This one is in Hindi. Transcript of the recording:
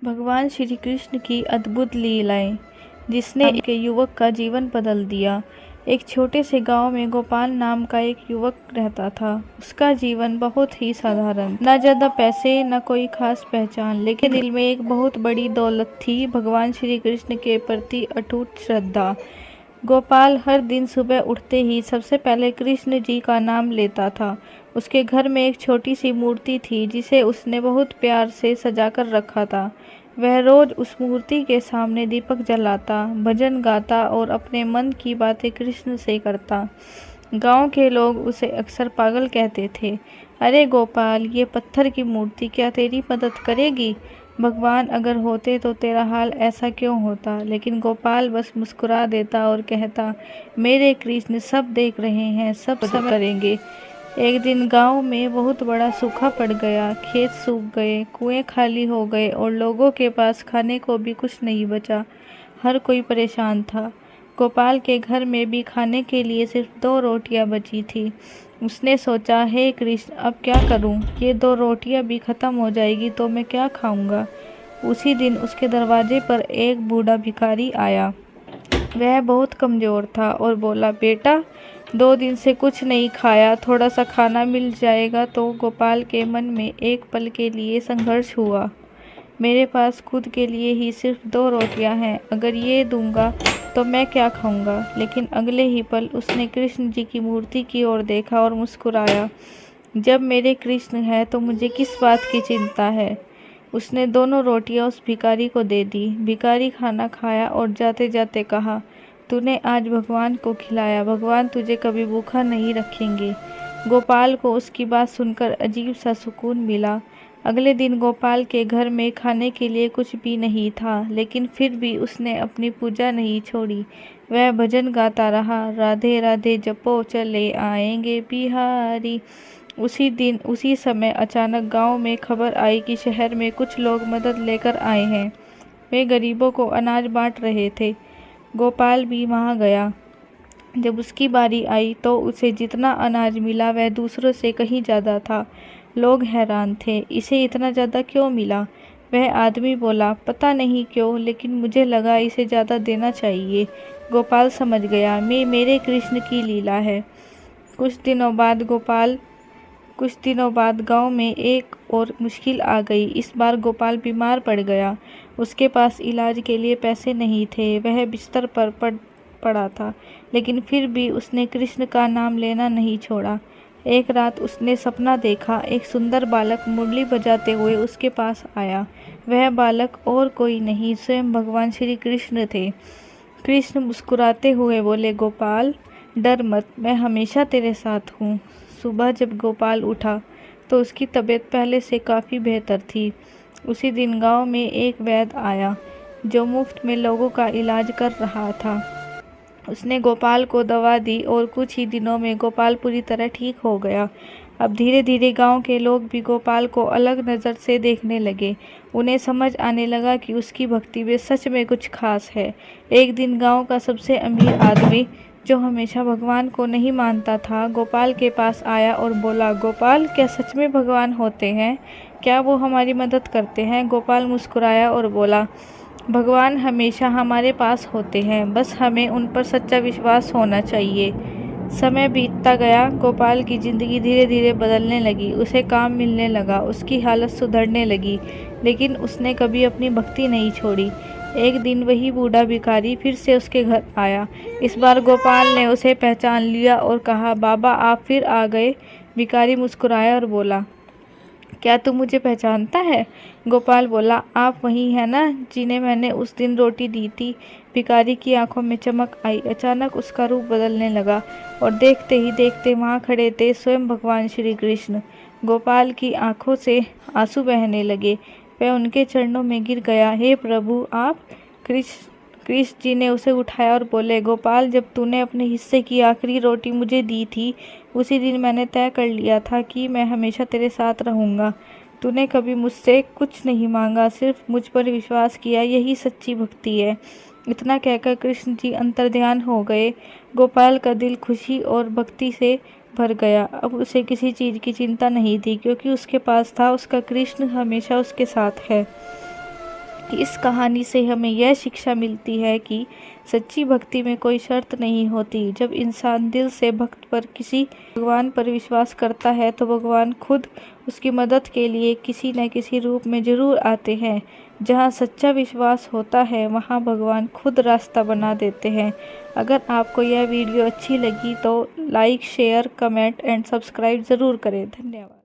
भगवान श्री कृष्ण की अद्भुत लीलाएं जिसने एक युवक का जीवन बदल दिया। एक छोटे से गांव में गोपाल नाम का एक युवक रहता था। उसका जीवन बहुत ही साधारण, न ज्यादा पैसे न कोई खास पहचान, लेकिन दिल में एक बहुत बड़ी दौलत थी, भगवान श्री कृष्ण के प्रति अटूट श्रद्धा। गोपाल हर दिन सुबह उठते ही सबसे पहले कृष्ण जी का नाम लेता था। उसके घर में एक छोटी सी मूर्ति थी जिसे उसने बहुत प्यार से सजाकर रखा था। वह रोज उस मूर्ति के सामने दीपक जलाता, भजन गाता और अपने मन की बातें कृष्ण से करता। गांव के लोग उसे अक्सर पागल कहते थे। अरे गोपाल, ये पत्थर की मूर्ति क्या तेरी मदद करेगी? भगवान अगर होते तो तेरा हाल ऐसा क्यों होता? लेकिन गोपाल बस मुस्कुरा देता और कहता, मेरे कृष्ण सब देख रहे हैं, सब करेंगे। एक दिन गांव में बहुत बड़ा सूखा पड़ गया। खेत सूख गए, कुएं खाली हो गए और लोगों के पास खाने को भी कुछ नहीं बचा। हर कोई परेशान था। गोपाल के घर में भी खाने के लिए सिर्फ 2 रोटियां बची थी। उसने सोचा, हे कृष्ण, अब क्या करूं? ये 2 रोटियां भी खत्म हो जाएगी तो मैं क्या खाऊंगा? उसी दिन उसके दरवाजे पर एक बूढ़ा भिखारी आया। वह बहुत कमज़ोर था और बोला, बेटा, 2 दिन से कुछ नहीं खाया, थोड़ा सा खाना मिल जाएगा? तो गोपाल के मन में एक पल के लिए संघर्ष हुआ। मेरे पास खुद के लिए ही सिर्फ 2 रोटियां हैं, अगर ये दूंगा तो मैं क्या खाऊंगा? लेकिन अगले ही पल उसने कृष्ण जी की मूर्ति की ओर देखा और मुस्कुराया। जब मेरे कृष्ण है तो मुझे किस बात की चिंता है? उसने दोनों रोटियां उस भिखारी को दे दी। भिखारी खाना खाया और जाते जाते कहा, तूने आज भगवान को खिलाया, भगवान तुझे कभी भूखा नहीं रखेंगे। गोपाल को उसकी बात सुनकर अजीब सा सुकून मिला। अगले दिन गोपाल के घर में खाने के लिए कुछ भी नहीं था, लेकिन फिर भी उसने अपनी पूजा नहीं छोड़ी। वह भजन गाता रहा, राधे राधे जपो चले आएंगे बिहारी। उसी दिन उसी समय अचानक गांव में खबर आई कि शहर में कुछ लोग मदद लेकर आए हैं। वे गरीबों को अनाज बांट रहे थे। गोपाल भी वहां गया। जब उसकी बारी आई तो उसे जितना अनाज मिला वह दूसरों से कहीं ज़्यादा था। लोग हैरान थे, इसे इतना ज़्यादा क्यों मिला? वह आदमी बोला, पता नहीं क्यों, लेकिन मुझे लगा इसे ज़्यादा देना चाहिए। गोपाल समझ गया, मेरे कृष्ण की लीला है। कुछ दिनों बाद गांव में एक और मुश्किल आ गई। इस बार गोपाल बीमार पड़ गया। उसके पास इलाज के लिए पैसे नहीं थे। वह बिस्तर पर पड़ा था, लेकिन फिर भी उसने कृष्ण का नाम लेना नहीं छोड़ा। एक रात उसने सपना देखा, एक सुंदर बालक मुरली बजाते हुए उसके पास आया। वह बालक और कोई नहीं, स्वयं भगवान श्री कृष्ण थे। कृष्ण मुस्कुराते हुए बोले, गोपाल, डर मत, मैं हमेशा तेरे साथ हूँ। सुबह जब गोपाल उठा तो उसकी तबीयत पहले से काफ़ी बेहतर थी। उसी दिन गांव में एक वैद्य आया जो मुफ्त में लोगों का इलाज कर रहा था। उसने गोपाल को दवा दी और कुछ ही दिनों में गोपाल पूरी तरह ठीक हो गया। अब धीरे धीरे गांव के लोग भी गोपाल को अलग नज़र से देखने लगे। उन्हें समझ आने लगा कि उसकी भक्ति में सच में कुछ खास है। एक दिन गांव का सबसे अमीर आदमी, जो हमेशा भगवान को नहीं मानता था, गोपाल के पास आया और बोला, गोपाल, क्या सच में भगवान होते हैं? क्या वो हमारी मदद करते हैं? गोपाल मुस्कुराया और बोला, भगवान हमेशा हमारे पास होते हैं, बस हमें उन पर सच्चा विश्वास होना चाहिए। समय बीतता गया। गोपाल की ज़िंदगी धीरे धीरे बदलने लगी। उसे काम मिलने लगा, उसकी हालत सुधरने लगी, लेकिन उसने कभी अपनी भक्ति नहीं छोड़ी। एक दिन वही बूढ़ा भिखारी फिर से उसके घर आया। इस बार गोपाल ने उसे पहचान लिया और कहा, बाबा, आप फिर आ गए। भिखारी मुस्कुराया और बोला, क्या तू मुझे पहचानता है? गोपाल बोला, आप वही हैं ना जिन्हें मैंने उस दिन रोटी दी थी। भिखारी की आंखों में चमक आई। अचानक उसका रूप बदलने लगा और देखते ही देखते वहाँ खड़े थे स्वयं भगवान श्री कृष्ण। गोपाल की आंखों से आंसू बहने लगे। वह उनके चरणों में गिर गया। हे प्रभु, आप? कृष्ण जी ने उसे उठाया और बोले, गोपाल, जब तूने अपने हिस्से की आखिरी रोटी मुझे दी थी, उसी दिन मैंने तय कर लिया था कि मैं हमेशा तेरे साथ रहूँगा। तूने कभी मुझसे कुछ नहीं मांगा, सिर्फ मुझ पर विश्वास किया, यही सच्ची भक्ति है। इतना कहकर कृष्ण जी अंतर्ध्यान हो गए। गोपाल का दिल खुशी और भक्ति से भर गया। अब उसे किसी चीज़ की चिंता नहीं थी, क्योंकि उसके पास था, उसका कृष्ण हमेशा उसके साथ है। इस कहानी से हमें यह शिक्षा मिलती है कि सच्ची भक्ति में कोई शर्त नहीं होती। जब इंसान दिल से भगवान पर विश्वास करता है तो भगवान खुद उसकी मदद के लिए किसी न किसी रूप में जरूर आते हैं। जहाँ सच्चा विश्वास होता है वहाँ भगवान खुद रास्ता बना देते हैं। अगर आपको यह वीडियो अच्छी लगी तो like, share, comment and subscribe ज़रूर करें। धन्यवाद।